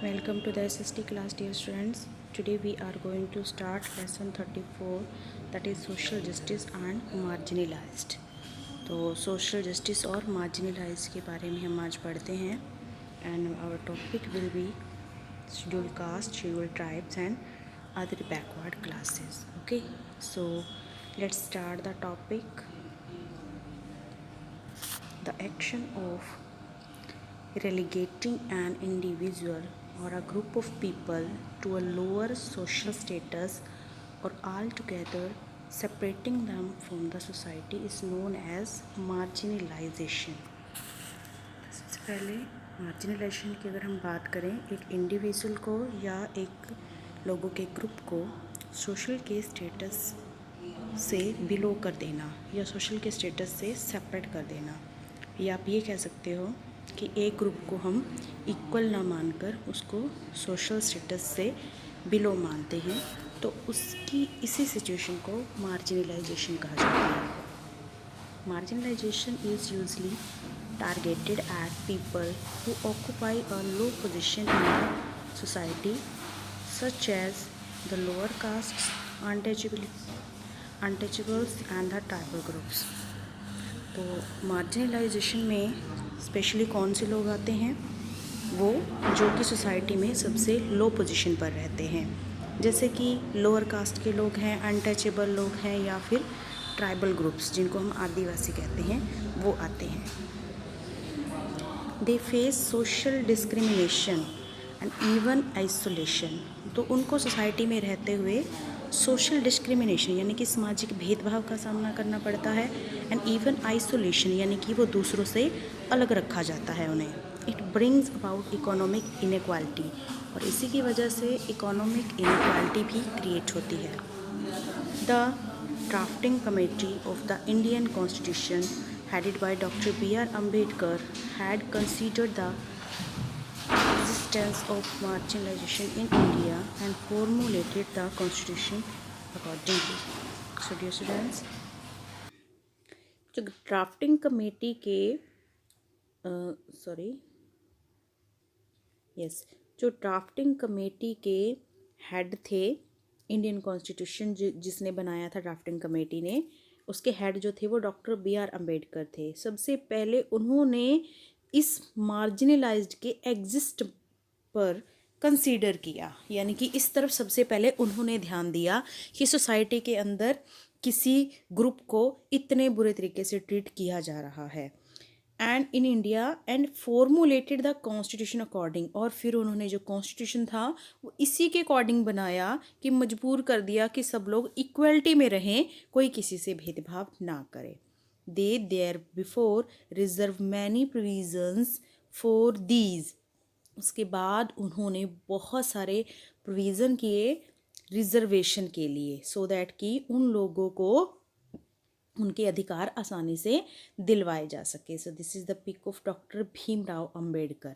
Welcome to the SST class, dear students. Today we are going to start lesson 34, that is social justice and marginalized. तो social justice और marginalized के बारे में हम आज पढ़ते हैं and our topic will be scheduled caste, scheduled tribes and other backward classes. Okay, so let's start the topic. The action of relegating an individual or a group of people to a lower social status or altogether separating them from the society is known as marginalization. सबसे पहले marginalisation की अगर हम बात करें, एक individual को या एक लोगों के ग्रुप को सोशल के स्टेटस से बिलो कर देना या सोशल के स्टेटस से सेपरेट कर देना, या आप ये कह सकते हो कि एक ग्रुप को हम इक्वल ना मानकर उसको सोशल स्टेटस से बिलो मानते हैं, तो उसकी इसी सिचुएशन को मार्जिनलाइजेशन कहा जाता है. Marginalisation is usually targeted at people who occupy a low position in the society, such as the lower castes, untouchables and the tribal groups. तो मार्जिनलाइजेशन में स्पेशली कौन से लोग आते हैं? वो जो कि सोसाइटी में सबसे लो पोजीशन पर रहते हैं, जैसे कि लोअर कास्ट के लोग हैं, अनटचेबल लोग हैं, या फिर ट्राइबल ग्रुप्स जिनको हम आदिवासी कहते हैं, वो आते हैं. They face social discrimination and even isolation. तो उनको सोसाइटी में रहते हुए सोशल डिस्क्रिमिनेशन यानी कि सामाजिक भेदभाव का सामना करना पड़ता है, एंड इवन आइसोलेशन यानी कि वो दूसरों से अलग रखा जाता है उन्हें. It brings about economic inequality, और इसी की वजह से इकोनॉमिक इनक्वालिटी भी क्रिएट होती है. The drafting committee of the Indian constitution headed by Dr. B.R. Ambedkar had considered the existence of marginalization in India and formulated the constitution accordingly. So dear students, जो drafting committee के जो drafting committee के head थे, Indian constitution जिसने बनाया था drafting committee ने, उसके हेड जो थे वो डॉक्टर बी आर अम्बेडकर थे. सबसे पहले उन्होंने इस मार्जिनलाइज्ड के एग्जिस्ट पर कंसीडर किया, यानी कि इस तरफ सबसे पहले उन्होंने ध्यान दिया कि सोसाइटी के अंदर किसी ग्रुप को इतने बुरे तरीके से ट्रीट किया जा रहा है, and in India and formulated the constitution according. और फिर उन्होंने जो कॉन्स्टिट्यूशन था वो इसी के अकॉर्डिंग बनाया कि मजबूर कर दिया कि सब लोग इक्वलिटी में रहें, कोई किसी से भेदभाव ना करे. They there before reserve many provisions for these. उसके बाद उन्होंने बहुत सारे प्रोविज़न किए रिजर्वेशन के लिए, सो दैट कि उन लोगों को उनके अधिकार आसानी से दिलवाए जा सके. So this is the pic of doctor Bhimrao Ambedkar.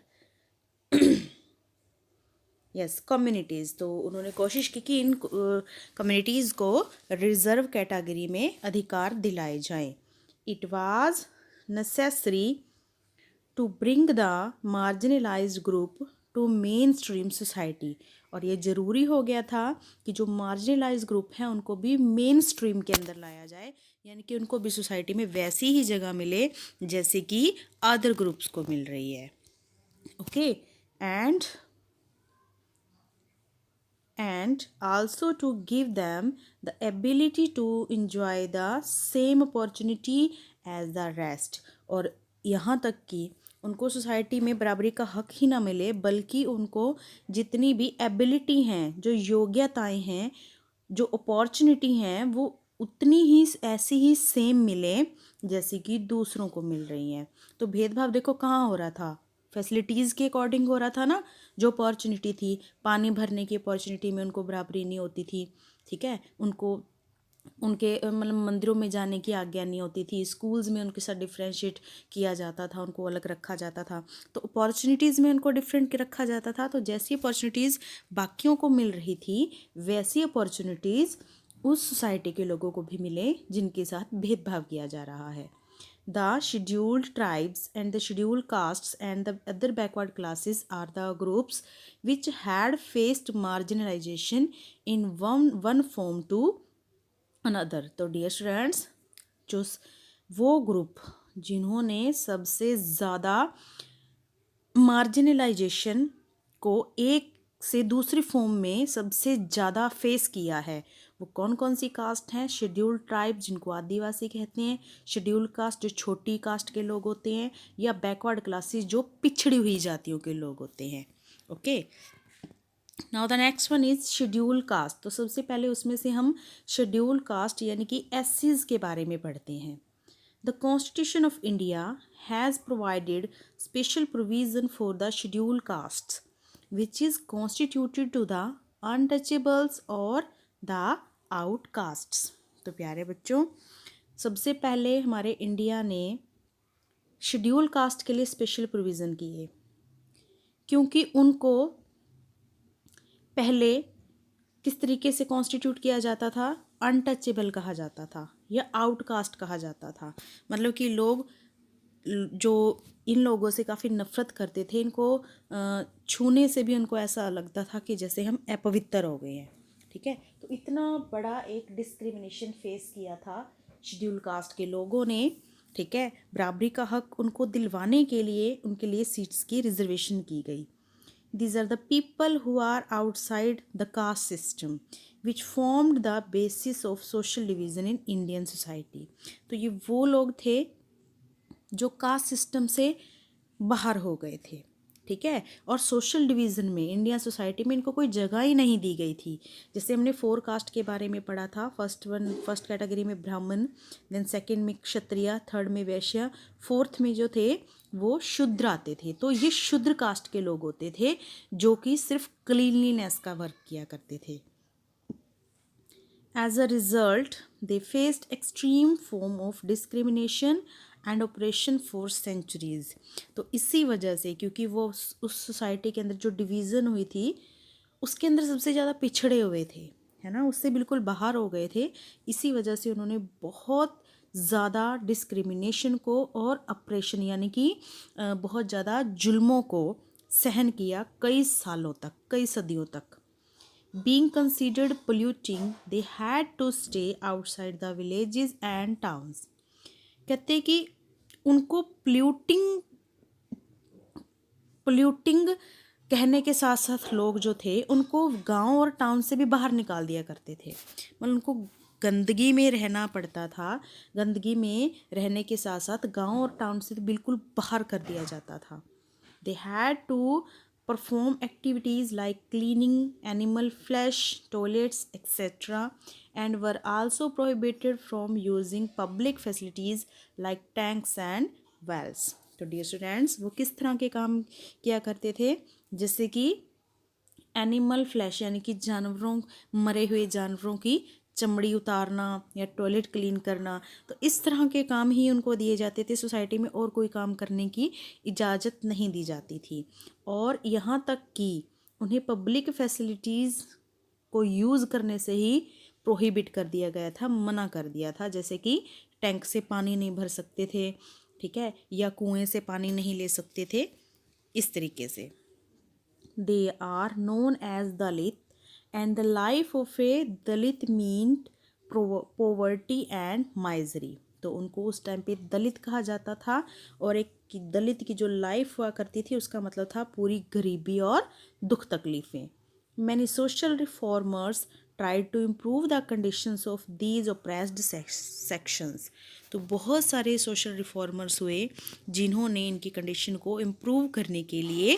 Yes, communities. तो उन्होंने कोशिश की कि इन कम्युनिटीज़ को रिजर्व कैटेगरी में अधिकार दिलाए जाएं. It was necessary to bring the marginalised group to main stream society. और ये ज़रूरी हो गया था कि जो मार्जिनलाइज्ड ग्रुप हैं उनको भी मेन स्ट्रीम के अंदर लाया जाए, यानी कि उनको भी सोसाइटी में वैसी ही जगह मिले जैसे कि अदर ग्रुप्स को मिल रही है. Okay, and also to give them the ability to enjoy the same opportunity as the rest. और यहाँ तक कि उनको सोसाइटी में बराबरी का हक ही ना मिले, बल्कि उनको जितनी भी एबिलिटी हैं, जो योग्यताएं हैं, जो अपॉर्चुनिटी हैं, वो उतनी ही ऐसी ही सेम मिले जैसे कि दूसरों को मिल रही हैं. तो भेदभाव देखो कहाँ हो रहा था, फैसिलिटीज़ के अकॉर्डिंग हो रहा था ना. जो अपॉर्चुनिटी थी, पानी भरने की अपॉर्चुनिटी में उनको बराबरी नहीं होती थी, ठीक है, उनको उनके मतलब मंदिरों में जाने की आज्ञा नहीं होती थी, स्कूल्स में उनके साथ डिफ्रेंशिएट किया जाता था, उनको अलग रखा जाता था. तो अपॉर्चुनिटीज़ में उनको डिफरेंट रखा जाता था. तो जैसी अपॉर्चुनिटीज़ बाकियों को मिल रही थी, वैसी अपॉर्चुनिटीज़ उस सोसाइटी के लोगों को भी मिले जिनके साथ भेदभाव किया जा रहा है. The scheduled tribes and the scheduled castes and the other backward classes are the groups which had faced marginalization in one form to another. तो dear students, जो वो ग्रुप जिन्होंने सबसे ज़्यादा मार्जिनलाइजेशन को एक से दूसरी फॉर्म में सबसे ज़्यादा फेस किया है, वो कौन कौन सी कास्ट हैं? शेड्यूल्ड ट्राइब जिनको आदिवासी कहते हैं, शेड्यूल्ड कास्ट जो छोटी कास्ट के लोग होते हैं, या बैकवर्ड क्लासेस जो पिछड़ी हुई जातियों के लोग होते हैं. Okay, now the next one is scheduled caste. तो सबसे पहले उसमें से हम शेड्यूल्ड कास्ट यानी कि एससीज के बारे में पढ़ते हैं. The Constitution of India has provided special provision for the scheduled castes, which is constituted to the untouchables or the outcasts. तो प्यारे बच्चों, सबसे पहले हमारे इंडिया ने शेड्यूल कास्ट के लिए स्पेशल प्रोविज़न की है, क्योंकि उनको पहले किस तरीके से कॉन्स्टिट्यूट किया जाता था? अनटचेबल कहा जाता था या आउटकास्ट कहा जाता था. मतलब कि लोग जो इन लोगों से काफ़ी नफ़रत करते थे, इनको छूने से भी उनको ऐसा लगता था कि जैसे हम अपवित्र हो गए हैं. ठीक है, तो इतना बड़ा एक डिस्क्रिमिनेशन फेस किया था शेड्यूल कास्ट के लोगों ने. ठीक है, बराबरी का हक उनको दिलवाने के लिए उनके लिए सीट्स की रिजर्वेशन की गई. These are the people who are outside the caste system, which formed the basis of social division in Indian society. तो ये वो लोग थे जो कास्ट सिस्टम से बाहर हो गए थे. ठीक है, और सोशल डिवीज़न में इंडियन सोसाइटी में इनको कोई जगह ही नहीं दी गई थी. जैसे हमने 4 कास्ट के बारे में पढ़ा था. फर्स्ट कैटेगरी में ब्राह्मण, देन सेकंड में क्षत्रिय, थर्ड में वैश्य, फोर्थ में जो थे वो शूद्र आते थे. तो ये शूद्र कास्ट के लोग होते थे जो कि सिर्फ क्लीनलीनेस का वर्क किया करते थे. As a result, they faced extreme form of discrimination and oppression for centuries. तो इसी वजह से, क्योंकि वो उस सोसाइटी के अंदर जो डिवीज़न हुई थी उसके अंदर सबसे ज़्यादा पिछड़े हुए थे, है ना, उससे बिल्कुल बाहर हो गए थे. इसी वजह से उन्होंने बहुत ज़्यादा डिस्क्रिमिनेशन को और अप्रेशन यानी कि बहुत ज़्यादा जुल्मों को सहन किया कई सालों तक, कई सदियों तक. Being considered polluting, they had to stay outside the villages and towns. कहते हैं कि उनको पोल्यूटिंग कहने के साथ साथ लोग जो थे उनको गांव और टाउन से भी बाहर निकाल दिया करते थे. मतलब उनको गंदगी में रहना पड़ता था. गंदगी में रहने के साथ साथ गांव और टाउन से बिल्कुल बाहर कर दिया जाता था. They had to perform activities like cleaning animal flesh, toilets, etc., and were also prohibited from using public facilities like tanks and wells. तो डियर स्टूडेंट्स, वो किस तरह के काम किया करते थे? जैसे कि एनिमल फ्लैश यानी कि जानवरों, मरे हुए जानवरों की चमड़ी उतारना या टॉयलेट क्लीन करना. तो इस तरह के काम ही उनको दिए जाते थे. सोसाइटी में और कोई काम करने की इजाज़त नहीं दी जाती थी. और यहाँ तक कि उन्हें पब्लिक फैसिलिटीज़ को यूज़ करने से ही प्रोहिबिट कर दिया गया था, मना कर दिया था. जैसे कि टैंक से पानी नहीं भर सकते थे, ठीक है, या कुएं से पानी नहीं ले सकते थे, इस तरीके से. They are known as Dalit, and the life of a Dalit meant poverty and misery. तो उनको उस टाइम पे दलित कहा जाता था, और एक दलित की जो लाइफ हुआ करती थी उसका मतलब था पूरी गरीबी और दुख तकलीफ़ें. Many social reformers tried to improve the conditions of these oppressed sections. तो बहुत सारे सोशल रिफॉर्मर्स हुए जिन्होंने इनकी कंडीशन को इम्प्रूव करने के लिए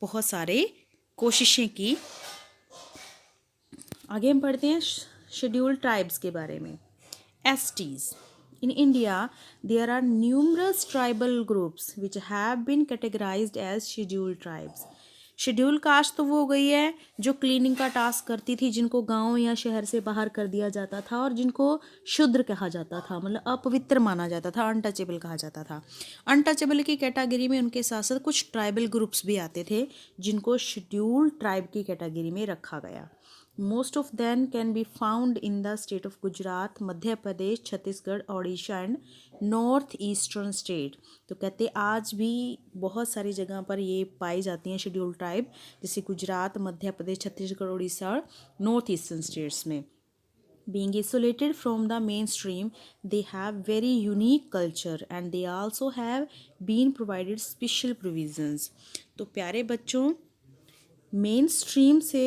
बहुत सारे कोशिशें की. आगे हम पढ़ते हैं शेड्यूल्ड ट्राइब्स के बारे में. STs. In India there are numerous tribal groups which have been categorised as scheduled tribes. Schedule caste तो वो हो गई है जो क्लीनिंग का टास्क करती थी, जिनको गांव या शहर से बाहर कर दिया जाता था और जिनको शूद्र कहा जाता था, मतलब अपवित्र माना जाता था, अनटचेबल कहा जाता था. अनटचेबल की कैटेगरी में उनके साथ साथ कुछ ट्राइबल ग्रुप्स भी आते थे जिनको शेड्यूल ट्राइब की कैटेगरी में रखा गया. Most of them can be found in the state of Gujarat, Madhya Pradesh, Chhattisgarh, Odisha and north eastern state. तो कहते आज भी बहुत सारी जगह पर ये पाई जाती हैं शेड्यूल ट्राइब, जैसे गुजरात, मध्य प्रदेश, छत्तीसगढ़, उड़ीसा और नॉर्थ ईस्टर्न स्टेट्स में। Being isolated from the mainstream, they have very unique culture and they also have been provided special provisions। तो प्यारे बच्चों, मेन स्ट्रीम से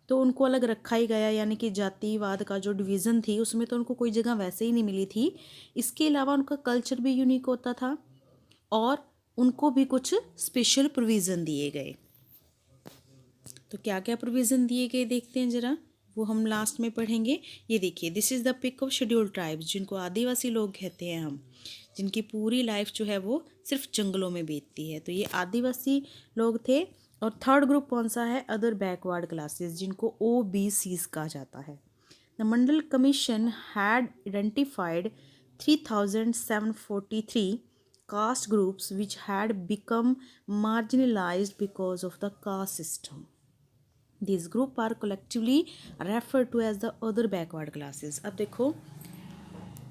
तो उनको अलग रखा ही गया, यानी कि जातिवाद का जो डिवीज़न थी उसमें तो उनको कोई जगह वैसे ही नहीं मिली थी। इसके अलावा उनका कल्चर भी यूनिक होता था और उनको भी कुछ स्पेशल प्रोविज़न दिए गए। तो क्या क्या प्रोविज़न दिए गए देखते हैं ज़रा, वो हम लास्ट में पढ़ेंगे। ये देखिए, this is the pic of schedule tribes, जिनको आदिवासी लोग कहते हैं हम, जिनकी पूरी लाइफ जो है वो सिर्फ जंगलों में बीतती है। तो ये आदिवासी लोग थे। और थर्ड ग्रुप कौन सा है? अदर बैकवर्ड क्लासेस, जिनको OBCs कहा जाता है। The Mandal commission had identified 3743 caste groups which had become marginalized because of the caste system. These groups are collectively referred to as the other backward classes। अब देखो,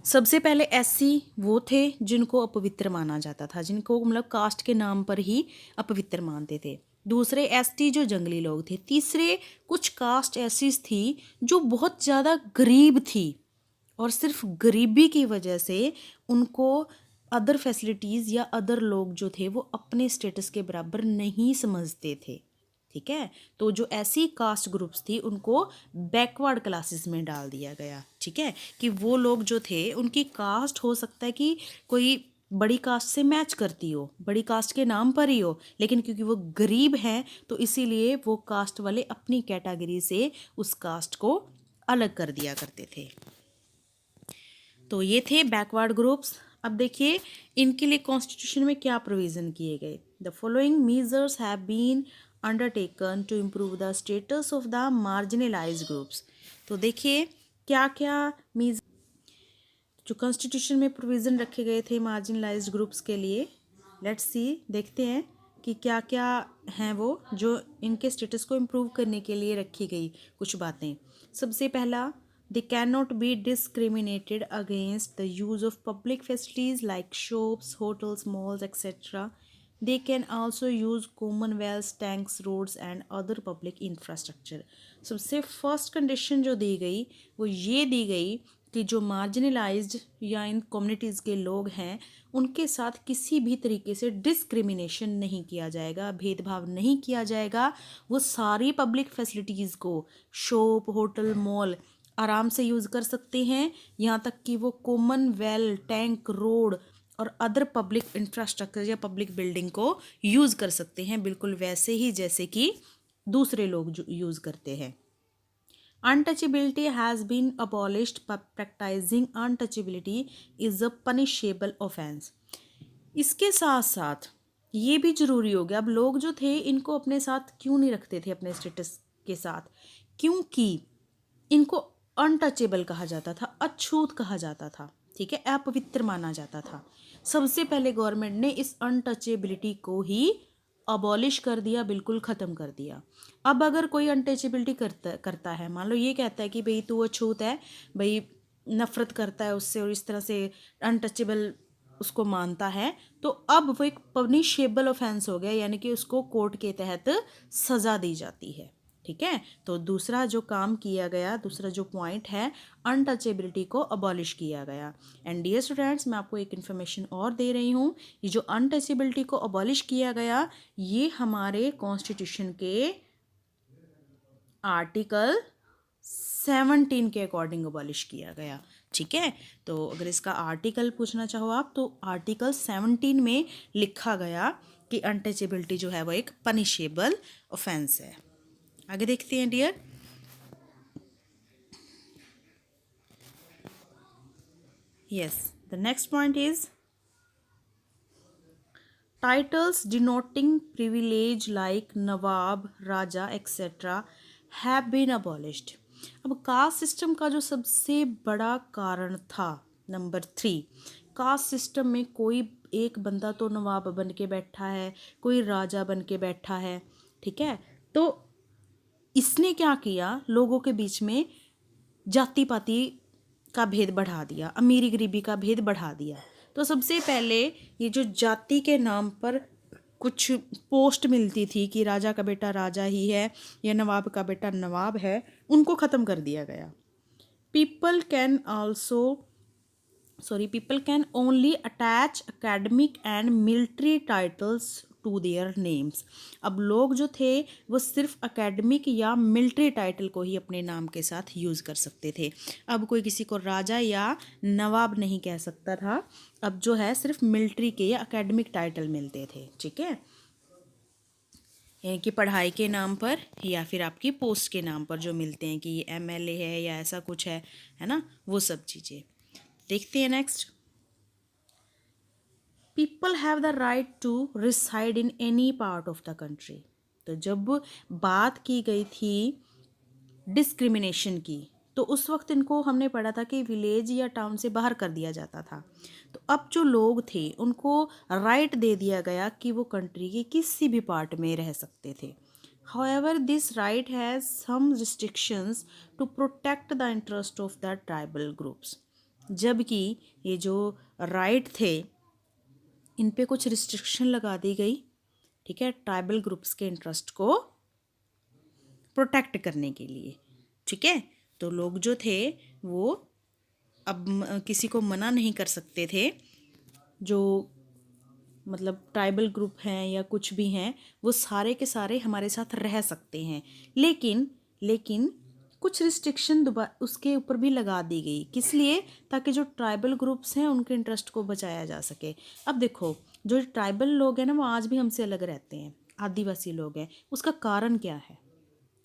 सबसे पहले SC वो थे जिनको अपवित्र माना जाता था, जिनको मतलब कास्ट के नाम पर ही अपवित्र मानते थे। दूसरे ST जो जंगली लोग थे। तीसरे कुछ कास्ट ऐसी थी जो बहुत ज़्यादा गरीब थी और सिर्फ गरीबी की वजह से उनको अदर फैसिलिटीज़ या अदर लोग जो थे वो अपने स्टेटस के बराबर नहीं समझते थे। ठीक है, तो जो ऐसी कास्ट ग्रुप्स थी उनको बैकवर्ड क्लासेस में डाल दिया गया। ठीक है, कि वो लोग जो थे उनकी कास्ट हो सकता है कि कोई बड़ी कास्ट से मैच करती हो, बड़ी कास्ट के नाम पर ही हो, लेकिन क्योंकि वो गरीब हैं तो इसीलिए वो कास्ट वाले अपनी कैटेगरी से उस कास्ट को अलग कर दिया करते थे। तो ये थे बैकवर्ड ग्रुप्स। अब देखिए इनके लिए कॉन्स्टिट्यूशन में क्या प्रोविज़न किए गए। The following measures have been undertaken to improve the status of the marginalised groups. तो देखिए क्या क्या मीज जो कॉन्स्टिट्यूशन में प्रोविज़न रखे गए थे मार्जिनलाइज्ड ग्रुप्स के लिए। लेट्स सी, देखते हैं कि क्या क्या हैं वो जो इनके स्टेटस को इम्प्रूव करने के लिए रखी गई कुछ बातें। सबसे पहला, they cannot be discriminated against the use of public facilities like shops, hotels, malls, etc. They can also use commonwealth, tanks, roads and other public infrastructure। सबसे फर्स्ट कंडीशन जो दी गई वो ये दी गई कि जो मार्जिनलाइज्ड या इन कम्युनिटीज़ के लोग हैं उनके साथ किसी भी तरीके से डिस्क्रिमिनेशन नहीं किया जाएगा, भेदभाव नहीं किया जाएगा। वो सारी पब्लिक फैसिलिटीज़ को, शॉप, होटल, मॉल आराम से यूज़ कर सकते हैं, यहाँ तक कि वो कॉमन वेल, टैंक, रोड और अदर पब्लिक इंफ्रास्ट्रक्चर या पब्लिक बिल्डिंग को यूज़ कर सकते हैं, बिल्कुल वैसे ही जैसे कि दूसरे लोग जो यूज़ करते हैं। Untouchability has been abolished, but practicing untouchability is a punishable offense। इसके साथ साथ ये भी ज़रूरी हो गया, अब लोग जो थे इनको अपने साथ क्यों नहीं रखते थे अपने स्टेटस के साथ, क्योंकि इनको अनटचेबल कहा जाता था, अछूत कहा जाता था। ठीक है, अपवित्र माना जाता था। सबसे पहले गवर्नमेंट ने इस अनटचेबिलिटी को ही अबॉलिश कर दिया, बिल्कुल ख़त्म कर दिया। अब अगर कोई अनटचेबिलिटी करता है, मान लो ये कहता है कि भाई तू अछूत है, भाई नफ़रत करता है उससे और इस तरह से अनटचेबल उसको मानता है, तो अब वो एक पनिशेबल ऑफेंस हो गया, यानी कि उसको कोर्ट के तहत सज़ा दी जाती है। ठीक है, तो दूसरा जो काम किया गया, दूसरा जो पॉइंट है, अनटचेबिलिटी को अबॉलिश किया गया। एंड डियर स्टूडेंट्स, मैं आपको एक इन्फॉर्मेशन और दे रही हूँ, ये जो अनटचेबिलिटी को अबॉलिश किया गया ये हमारे कॉन्स्टिट्यूशन के आर्टिकल 17 के अकॉर्डिंग अबॉलिश किया गया। ठीक है, तो अगर इसका आर्टिकल पूछना चाहो आप, तो आर्टिकल 17 में लिखा गया कि अनटचेबिलिटी जो है वो एक पनिशेबल ऑफेंस है। आगे देखते हैं dear. Yes, the next point is titles denoting privilege like nawab, raja etcetera have been abolished. अब कास्ट सिस्टम का जो सबसे बड़ा कारण था, नंबर 3, कास्ट सिस्टम में कोई एक बंदा तो नवाब बन के बैठा है, कोई राजा बन के बैठा है। ठीक है, तो इसने क्या किया, लोगों के बीच में जाति पाति का भेद बढ़ा दिया, अमीरी गरीबी का भेद बढ़ा दिया। तो सबसे पहले ये जो जाति के नाम पर कुछ पोस्ट मिलती थी कि राजा का बेटा राजा ही है या नवाब का बेटा नवाब है, उनको ख़त्म कर दिया गया। People can only attach academic and military titles to their names. अब लोग जो थे वो सिर्फ अकेडमिक या मिलिट्री टाइटल को ही अपने नाम के साथ यूज़ कर सकते थे। अब कोई किसी को राजा या नवाब नहीं कह सकता था। अब जो है सिर्फ मिलिट्री के या अकेडमिक टाइटल मिलते थे, ठीक है, यानी कि पढ़ाई के नाम पर या फिर आपकी पोस्ट के नाम पर जो मिलते हैं कि ये MLA है या ऐसा कुछ है ना, वो सब चीज़ें। देखते हैं next. People have the right to reside in any part of the country. तो जब बात की गई थी डिस्क्रिमिनेशन की, तो उस वक्त इनको हमने पढ़ा था कि विलेज या टाउन से बाहर कर दिया जाता था। तो अब जो लोग थे उनको राइट दे दिया गया कि वो कंट्री के किसी भी पार्ट में रह सकते थे। However, this right has some restrictions to protect the interest of the tribal groups। जबकि ये जो राइट थे इन पे कुछ रिस्ट्रिक्शन लगा दी गई, ठीक है, ट्राइबल ग्रुप्स के इंटरेस्ट को प्रोटेक्ट करने के लिए, ठीक है। तो लोग जो थे वो अब किसी को मना नहीं कर सकते थे, जो मतलब ट्राइबल ग्रुप हैं या कुछ भी हैं वो सारे के सारे हमारे साथ रह सकते हैं। लेकिन कुछ रिस्ट्रिक्शन दोबारा उसके ऊपर भी लगा दी गई, किस लिए, ताकि जो ट्राइबल ग्रुप्स हैं उनके इंटरेस्ट को बचाया जा सके। अब देखो, जो ट्राइबल लोग हैं ना वो आज भी हमसे अलग रहते हैं, आदिवासी लोग हैं, उसका कारण क्या है,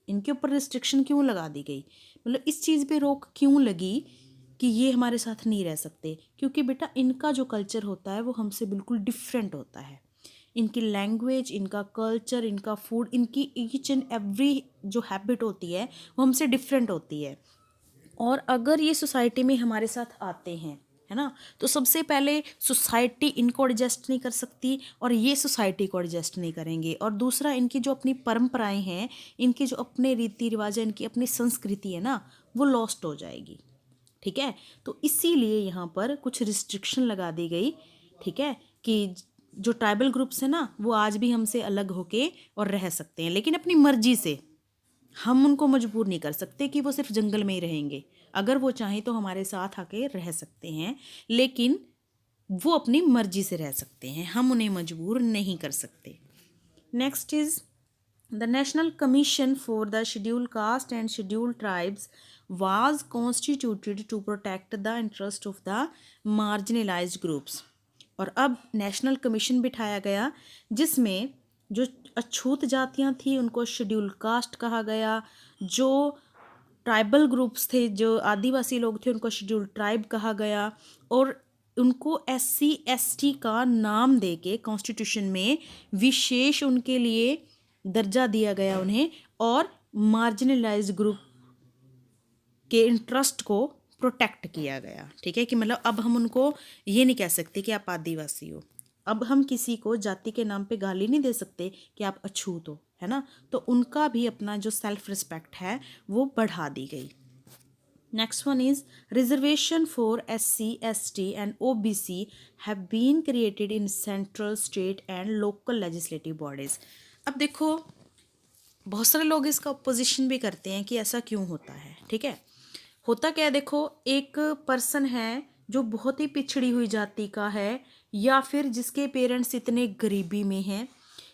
इनके ऊपर रिस्ट्रिक्शन क्यों लगा दी गई, मतलब इस चीज़ पे रोक क्यों लगी कि ये हमारे साथ नहीं रह सकते? क्योंकि बेटा इनका जो कल्चर होता है वो हमसे बिल्कुल डिफरेंट होता है। इनकी लैंग्वेज, इनका कल्चर, इनका फूड, इनकी ईच एंड एवरी जो हैबिट होती है वो हमसे डिफरेंट होती है। और अगर ये सोसाइटी में हमारे साथ आते हैं, है ना, तो सबसे पहले सोसाइटी इनको एडजस्ट नहीं कर सकती और ये सोसाइटी को एडजस्ट नहीं करेंगे। और दूसरा, इनकी जो अपनी परंपराएं हैं, इनके जो अपने रीति रिवाज हैं, इनकी अपनी संस्कृति है ना, वो लॉस्ट हो जाएगी, ठीक है। तो इसीलिए यहाँ पर कुछ रिस्ट्रिक्शन लगा दी गई, ठीक है, कि जो ट्राइबल ग्रुप्स हैं ना वो आज भी हमसे अलग होके और रह सकते हैं, लेकिन अपनी मर्जी से। हम उनको मजबूर नहीं कर सकते कि वो सिर्फ जंगल में ही रहेंगे। अगर वो चाहें तो हमारे साथ आके रह सकते हैं, लेकिन वो अपनी मर्जी से रह सकते हैं, हम उन्हें मजबूर नहीं कर सकते। Next is the national commission for the scheduled caste and scheduled tribes was constituted to protect the interest of the marginalized groups। और अब नेशनल कमीशन बिठाया गया जिसमें जो अछूत जातियां थी उनको शेड्यूल कास्ट कहा गया, जो ट्राइबल ग्रुप्स थे, जो आदिवासी लोग थे, उनको शेड्यूल ट्राइब कहा गया, और उनको SC ST का नाम देके कॉन्स्टिट्यूशन में विशेष उनके लिए दर्जा दिया गया उन्हें, और मार्जिनलाइज्ड ग्रुप के इंटरेस्ट को प्रोटेक्ट किया गया, ठीक है, कि मतलब अब हम उनको ये नहीं कह सकते कि आप आदिवासी हो। अब हम किसी को जाति के नाम पे गाली नहीं दे सकते कि आप अछूत हो, है ना। तो उनका भी अपना जो सेल्फ रिस्पेक्ट है वो बढ़ा दी गई। Next one is reservation for SC ST and OBC have been created in central, state and local legislative bodies. अब देखो, बहुत सारे लोग इसका अपोजिशन भी करते हैं कि ऐसा क्यों होता है, ठीक है। होता क्या है, देखो, एक पर्सन है जो बहुत ही पिछड़ी हुई जाति का है, या फिर जिसके पेरेंट्स इतने गरीबी में हैं,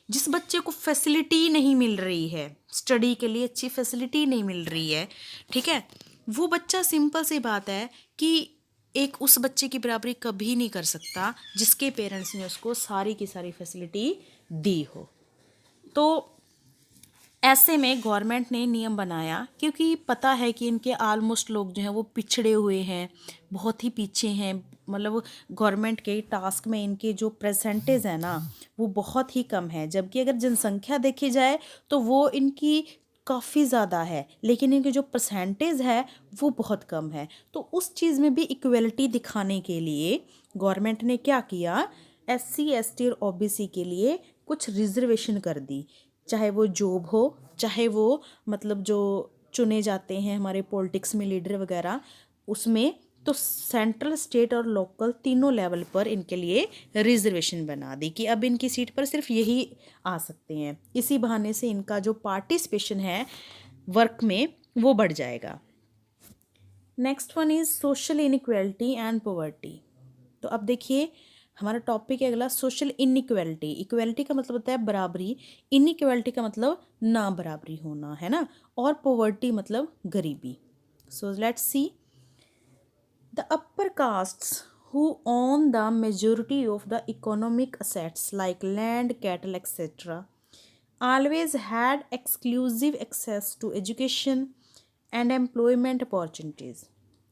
जिस बच्चे को फैसिलिटी नहीं मिल रही है, स्टडी के लिए अच्छी फैसिलिटी नहीं मिल रही है, ठीक है, वो बच्चा, सिंपल सी बात है कि एक उस बच्चे की बराबरी कभी नहीं कर सकता जिसके पेरेंट्स ने उसको सारी की सारी फैसिलिटी दी हो। तो ऐसे में गवर्नमेंट ने नियम बनाया, क्योंकि पता है कि इनके ऑलमोस्ट लोग जो हैं वो पिछड़े हुए हैं, बहुत ही पीछे हैं, मतलब गवर्नमेंट के टास्क में इनके जो परसेंटेज है ना वो बहुत ही कम है। जबकि अगर जनसंख्या देखी जाए तो वो इनकी काफ़ी ज़्यादा है, लेकिन इनके जो परसेंटेज है वो बहुत कम है। तो उस चीज़ में भी इक्वलिटी दिखाने के लिए गवर्नमेंट ने क्या किया, SC ST और OBC के लिए कुछ रिजर्वेशन कर दी, चाहे वो जॉब हो, चाहे वो मतलब जो चुने जाते हैं हमारे पॉलिटिक्स में लीडर वगैरह, उसमें तो सेंट्रल, स्टेट और लोकल तीनों लेवल पर इनके लिए रिजर्वेशन बना दी कि अब इनकी सीट पर सिर्फ यही आ सकते हैं। इसी बहाने से इनका जो पार्टिसिपेशन है वर्क में वो बढ़ जाएगा। Next one is social inequality and poverty. तो अब देखिए हमारा टॉपिक है अगला सोशल इनइक्वालिटी। इक्वालिटी का मतलब होता है बराबरी, इनइक्वालिटी का मतलब ना बराबरी होना, है ना, और पॉवर्टी मतलब गरीबी। So let's see the upper castes who own the majority of the economic assets like land, cattle, etc. always had exclusive access to education and employment opportunities।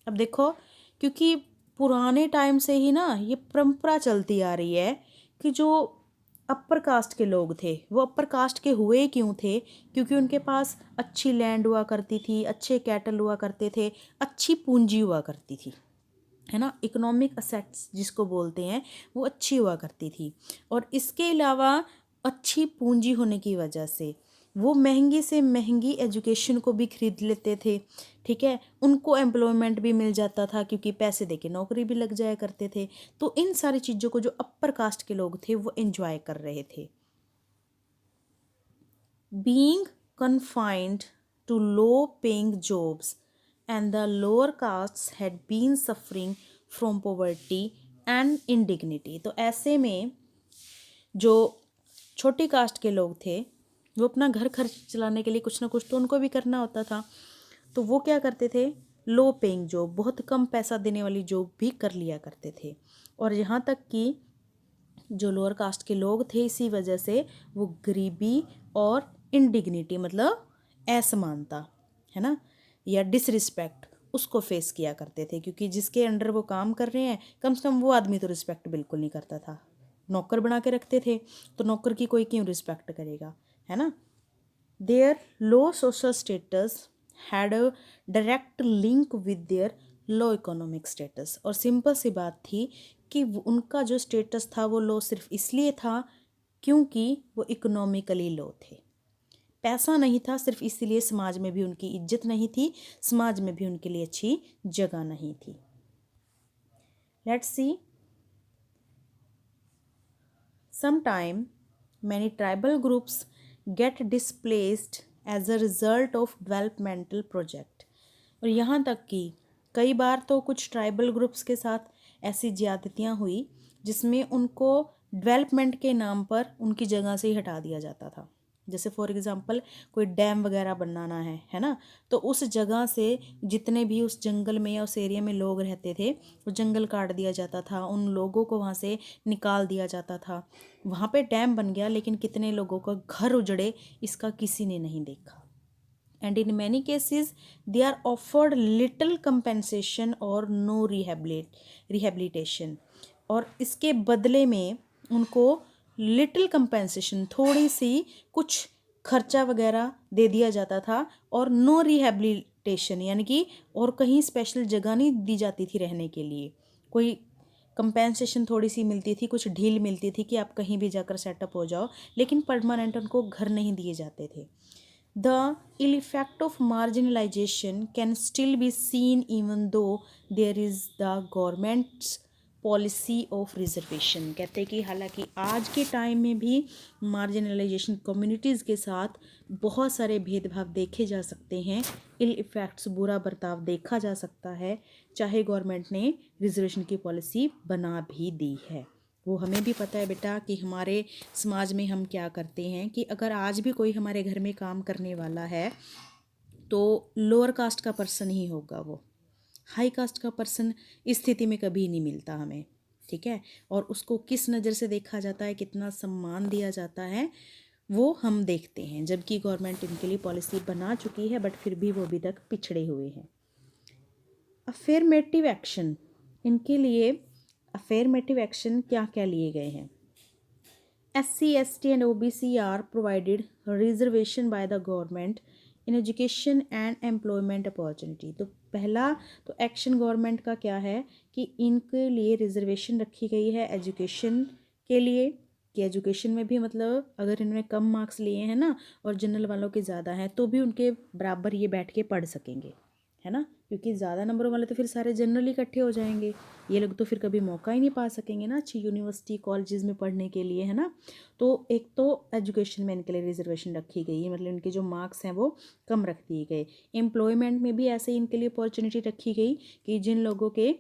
अब देखो, क्योंकि पुराने टाइम से ही ना ये परंपरा चलती आ रही है कि जो अपर कास्ट के लोग थे वो अपर कास्ट के हुए क्यों थे, क्योंकि उनके पास अच्छी लैंड हुआ करती थी, अच्छे कैटल हुआ करते थे, अच्छी पूंजी हुआ करती थी, है ना, इकोनॉमिक असेट्स जिसको बोलते हैं वो अच्छी हुआ करती थी। और इसके अलावा अच्छी पूंजी होने की वजह से वो महंगी से महंगी एजुकेशन को भी खरीद लेते थे, ठीक है, उनको एम्प्लॉयमेंट भी मिल जाता था क्योंकि पैसे देके नौकरी भी लग जाया करते थे। तो इन सारी चीज़ों को जो अपर कास्ट के लोग थे वो एंजॉय कर रहे थे। Being confined to low paying jobs and the lower castes had been suffering from poverty and indignity। तो ऐसे में जो छोटी कास्ट के लोग थे वो अपना घर खर्च चलाने के लिए कुछ ना कुछ तो उनको भी करना होता था, तो वो क्या करते थे, लो पेइंग जॉब, बहुत कम पैसा देने वाली जॉब भी कर लिया करते थे। और यहाँ तक कि जो लोअर कास्ट के लोग थे इसी वजह से वो गरीबी और इंडिग्निटी मतलब असमानता, है ना, या डिसरिस्पेक्ट उसको फेस किया करते थे, क्योंकि जिसके अंडर वो काम कर रहे हैं कम से कम वो आदमी तो रिस्पेक्ट बिल्कुल नहीं करता था। नौकर बना के रखते थे तो नौकर की कोई क्यों रिस्पेक्ट करेगा, है ना। Their low social status had a direct link with their low economic status. और सिंपल सी बात थी कि उनका जो स्टेटस था वो लो सिर्फ इसलिए था क्योंकि वो इकोनॉमिकली लो थे, पैसा नहीं था, सिर्फ इसलिए समाज में भी उनकी इज्जत नहीं थी, समाज में भी उनके लिए अच्छी जगह नहीं थी। Let's see, sometime many tribal groups get displaced as a result of developmental project। और यहाँ तक कि कई बार तो कुछ ट्राइबल ग्रुप्स के साथ ऐसी ज्यादतियाँ हुई जिसमें उनको डेवलपमेंट के नाम पर उनकी जगह से ही हटा दिया जाता था। जैसे फॉर एग्जांपल कोई डैम वगैरह बनाना है ना, तो उस जगह से जितने भी उस जंगल में या उस एरिया में लोग रहते थे वो जंगल काट दिया जाता था, उन लोगों को वहाँ से निकाल दिया जाता था। वहाँ पे डैम बन गया लेकिन कितने लोगों का घर उजड़े इसका किसी ने नहीं देखा। And in many cases they are offered little compensation और नो रिहेबिलिटेशन। और इसके बदले में उनको लिटिल कंपेंसेशन, थोड़ी सी कुछ खर्चा वगैरह दे दिया जाता था, और नो रिहेबिलिटेशन यानी कि और कहीं स्पेशल जगह नहीं दी जाती थी रहने के लिए। कोई कंपेंसेशन थोड़ी सी मिलती थी, कुछ ढील मिलती थी कि आप कहीं भी जाकर सेटअप हो जाओ, लेकिन परमानेंट उनको घर नहीं दिए जाते थे। The ill effect of marginalization can still be seen even though there is the government's policy of reservation. कहते हैं कि हालांकि आज के टाइम में भी मार्जिनलाइजेशन कम्युनिटीज़ के साथ बहुत सारे भेदभाव देखे जा सकते हैं, इल इफ़ेक्ट्स, बुरा बर्ताव देखा जा सकता है, चाहे गवर्नमेंट ने रिजर्वेशन की पॉलिसी बना भी दी है। वो हमें भी पता है बेटा कि हमारे समाज में हम क्या करते हैं कि अगर आज भी कोई हमारे घर में काम करने वाला है तो लोअर कास्ट का पर्सन ही होगा, वो हाई कास्ट का पर्सन इस स्थिति में कभी नहीं मिलता हमें, ठीक है। और उसको किस नज़र से देखा जाता है, कितना सम्मान दिया जाता है, वो हम देखते हैं, जबकि गवर्नमेंट इनके लिए पॉलिसी बना चुकी है बट फिर भी वो अभी तक पिछड़े हुए हैं। अफर्मेटिव एक्शन, इनके लिए अफर्मेटिव एक्शन क्या क्या लिए गए हैं। SC, ST and OBC are provided reservation by the government in education and employment opportunity। तो पहला तो एक्शन गवर्नमेंट का क्या है कि इनके लिए रिजर्वेशन रखी गई है एजुकेशन के लिए, कि एजुकेशन में भी मतलब अगर इन्होंने कम मार्क्स लिए हैं ना और जनरल वालों के ज़्यादा हैं तो भी उनके बराबर ये बैठ के पढ़ सकेंगे, है ना, क्योंकि ज़्यादा नंबरों वाले तो फिर सारे जनरल इकट्ठे हो जाएंगे, ये लोग तो फिर कभी मौका ही नहीं पा सकेंगे ना अच्छी यूनिवर्सिटी कॉलेजेस में पढ़ने के लिए, है ना। तो एक तो एजुकेशन में इनके लिए रिजर्वेशन रखी गई है, मतलब इनके जो मार्क्स हैं वो कम रख दिए गए। एम्प्लॉयमेंट में भी ऐसे ही इनके लिए अपॉर्चुनिटी रखी गई कि जिन लोगों के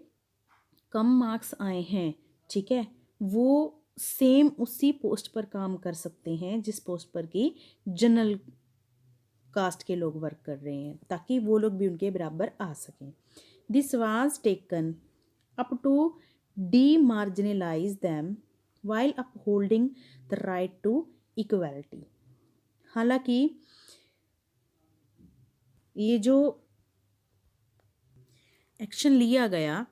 कम मार्क्स आए हैं, ठीक है, वो सेम उसी पोस्ट पर काम कर सकते हैं जिस पोस्ट पर कि जनरल कास्ट के लोग वर्क कर रहे हैं, ताकि वो लोग भी उनके बराबर आ सकें। This was taken up to demarginalize them while upholding the right to equality. हालांकि ये जो एक्शन लिया गया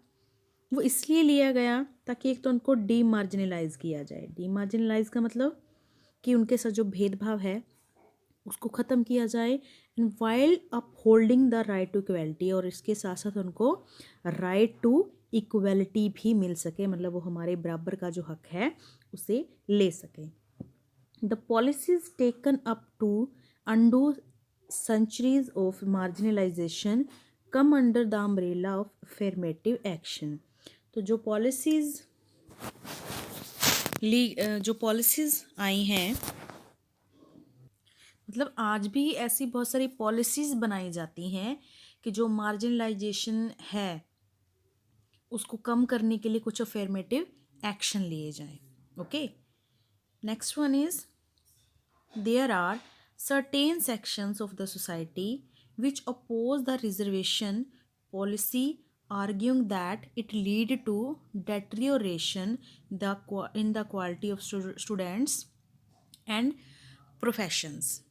वो इसलिए लिया गया ताकि एक तो उनको डीमार्जिनलाइज किया जाए। डीमार्जिनलाइज का मतलब कि उनके साथ जो भेदभाव है उसको ख़त्म किया जाए, and while upholding the right to equality, और इसके साथ साथ उनको राइट टू इक्वलिटी भी मिल सके, मतलब वो हमारे बराबर का जो हक है उसे ले सकें। The policies taken up to undo centuries of marginalization come under the umbrella of affirmative action। तो जो पॉलिसीज़ आई हैं, मतलब आज भी ऐसी बहुत सारी पॉलिसीज़ बनाई जाती हैं कि जो मार्जिनलाइजेशन है उसको कम करने के लिए कुछ अफर्मेटिव एक्शन लिए जाएं। Okay, next one is there are certain sections of the society which oppose the reservation policy, arguing that it lead to deterioration in the quality of students and professionals।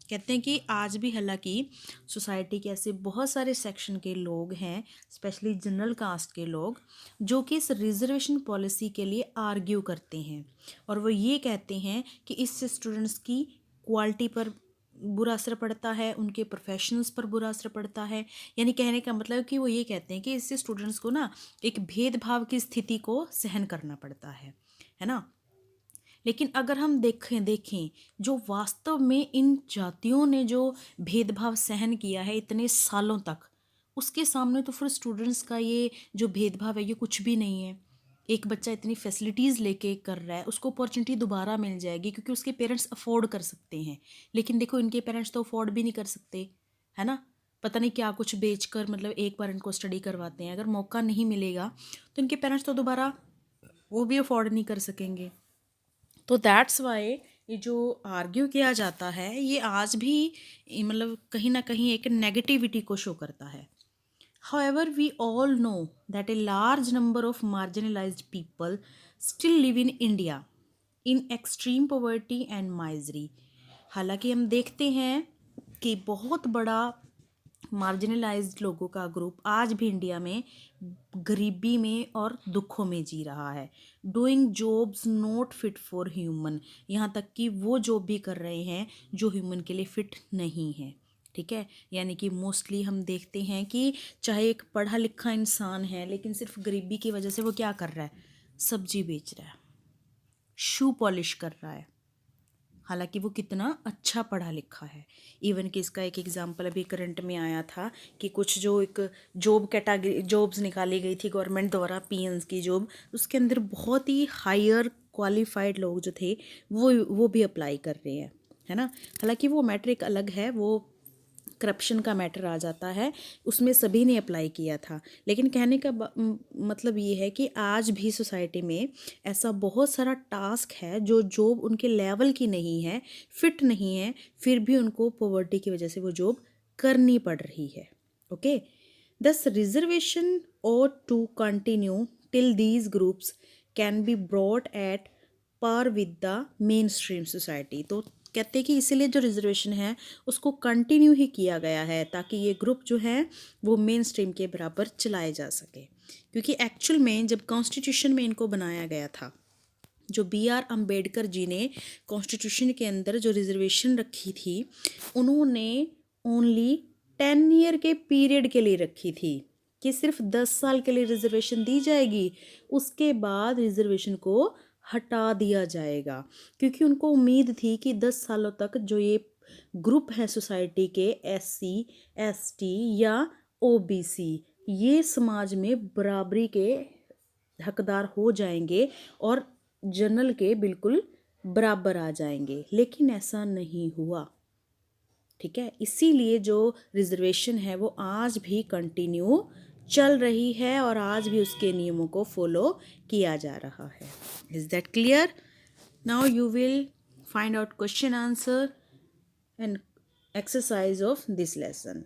कहते हैं कि आज भी हालांकि society के ऐसे बहुत सारे सेक्शन के लोग हैं, स्पेशली जनरल कास्ट के लोग, जो कि इस रिजर्वेशन पॉलिसी के लिए आर्ग्यू करते हैं, और वो ये कहते हैं कि इससे स्टूडेंट्स की क्वालिटी पर बुरा असर पड़ता है, उनके प्रोफेशनल्स पर बुरा असर पड़ता है। यानी कहने का मतलब कि वो ये कहते हैं कि इससे स्टूडेंट्स को ना एक भेदभाव की स्थिति को सहन करना पड़ता है ना। लेकिन अगर हम देखें जो वास्तव में इन जातियों ने जो भेदभाव सहन किया है इतने सालों तक, उसके सामने तो फिर स्टूडेंट्स का ये जो भेदभाव है ये कुछ भी नहीं है। एक बच्चा इतनी फैसिलिटीज़ लेके कर रहा है, उसको अपॉर्चुनिटी दोबारा मिल जाएगी क्योंकि उसके पेरेंट्स अफोर्ड कर सकते हैं। लेकिन देखो इनके पेरेंट्स तो अफोर्ड भी नहीं कर सकते, है ना। पता नहीं क्या कुछ बेचकर मतलब एक बार इनको स्टडी करवाते हैं, अगर मौका नहीं मिलेगा तो इनके पेरेंट्स तो दोबारा वो भी अफोर्ड नहीं कर सकेंगे। तो दैट्स वाई ये जो आर्ग्यू किया जाता है ये आज भी मतलब कहीं ना कहीं एक नेगेटिविटी को शो करता है। However, we all know that a large number of marginalized people still live in India in extreme poverty and misery। हालांकि हम देखते हैं कि बहुत बड़ा मार्जिनलाइज्ड लोगों का ग्रुप आज भी इंडिया में गरीबी में और दुखों में जी रहा है, doing jobs not fit for human, यहाँ तक कि वो जॉब भी कर रहे हैं जो ह्यूमन के लिए फिट नहीं है। ठीक है, यानी कि मोस्टली हम देखते हैं कि चाहे एक पढ़ा लिखा इंसान है लेकिन सिर्फ गरीबी की वजह से वो क्या कर रहा है, सब्जी बेच रहा है, शू पॉलिश कर रहा है, हालांकि वो कितना अच्छा पढ़ा लिखा है। इवन कि इसका एक एग्जांपल अभी करंट में आया था कि कुछ जो एक जॉब कैटेगरी जॉब्स निकाली गई थी गवर्नमेंट द्वारा, पीएन्स की जॉब, उसके अंदर बहुत ही हायर क्वालिफाइड लोग जो थे वो भी अप्लाई कर रहे हैं, है ना। हालांकि वो मैटर एक अलग है, वो करप्शन का मैटर आ जाता है, उसमें सभी ने अप्लाई किया था। लेकिन कहने का मतलब ये है कि आज भी सोसाइटी में ऐसा बहुत सारा टास्क है जो जॉब उनके लेवल की नहीं है, फिट नहीं है, फिर भी उनको पॉवर्टी की वजह से वो जॉब करनी पड़ रही है। ओके, दस रिजर्वेशन और to continue till these groups can be brought at par with the main stream society. तो कहते हैं कि इसीलिए जो रिजर्वेशन है उसको कंटिन्यू ही किया गया है ताकि ये ग्रुप जो है वो मेन स्ट्रीम के बराबर चलाए जा सके। क्योंकि एक्चुअल में जब कॉन्स्टिट्यूशन में इनको बनाया गया था, जो BR अम्बेडकर जी ने कॉन्स्टिट्यूशन के अंदर जो रिजर्वेशन रखी थी उन्होंने ओनली 10 ईयर के पीरियड के लिए रखी थी कि सिर्फ 10 साल के लिए रिजर्वेशन दी जाएगी, उसके बाद रिजर्वेशन को हटा दिया जाएगा, क्योंकि उनको उम्मीद थी कि 10 सालों तक जो ये ग्रुप हैं सोसाइटी के, SC ST या OBC, ये समाज में बराबरी के हकदार हो जाएंगे और जनरल के बिल्कुल बराबर आ जाएंगे, लेकिन ऐसा नहीं हुआ। ठीक है, इसीलिए जो रिजर्वेशन है वो आज भी कंटिन्यू चल रही है और आज भी उसके नियमों को फॉलो किया जा रहा है। Is that clear? Now you will find out question answer and exercise of this lesson.